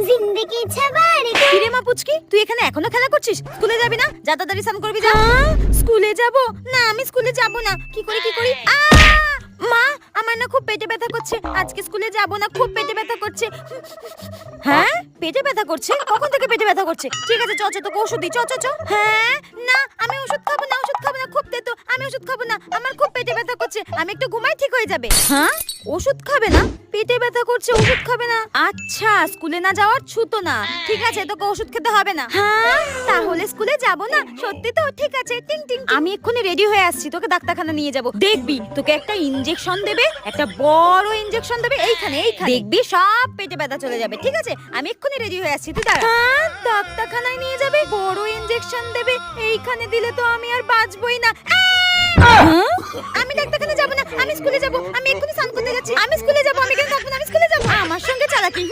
জিন্দেগি ছাবারে কিরে মা পুচকি, তুই এখানে এখনো খেলা করছিস? স্কুলে যাবি না? যা তাড়াতাড়ি স্নান করবি যা। স্কুলে যাব না, আমি স্কুলে যাব না। কি করি মা, আমার না খুব পেটে ব্যথা করছে, আজকে স্কুলে যাব না, খুব পেটে ব্যথা করছে। হ্যাঁ, পেটে ব্যথা করছে? কখন থেকে পেটে ব্যথা করছে? ঠিক আছে, চ তোকে ওষুধ দিই, চ। হ্যাঁ, না আমি ওষুধ খাবো না, খুব তেতো, আমি ওষুধ খাবো না, আমার খুব পেটে ব্যথা করছে, আমি একটু ঘুমাই ঠিক হয়ে যাবে। হ্যাঁ, ওষুধ খাবে না? পেটে ব্যথা করছে, ওষুধ খাবে না? আচ্ছা, স্কুলে না যাওয়ার ছুতো না। ঠিক আছে, তোকে ওষুধ খেতে হবে না। হ্যাঁ, তাহলে স্কুলে যাব না? সত্যি তো? ঠিক আছে, টিং টিং। আমি এক্ষুনি রেডি হয়ে আসছি, তোকে ডাক্তারখানা নিয়ে যাব। দেখবি তোকে একটা ইনজেকশন দেবে, একটা বড় ইনজেকশন দেবে এইখানে। দেখবি সব পেটে ব্যথা চলে যাবে। ঠিক আছে, আমি এক্ষুনি রেডি হয়ে আসছি, তুই দাঁড়া। হ্যাঁ, ডাক্তারখানায় নিয়ে যাবে, বড় ইনজেকশন দেবে, এইখানে দিলে তো আমি আর বাঁচবই না। আমি ডাক্তারখানা যাব না, আমি স্কুলে যাব। আমি এক্ষুনি স্নান করতে যাচ্ছি, আমি স্কুলে যাব। আমি কেন থাকবো না, আমি স্কুলে যাব। আমার সঙ্গে চালাকি।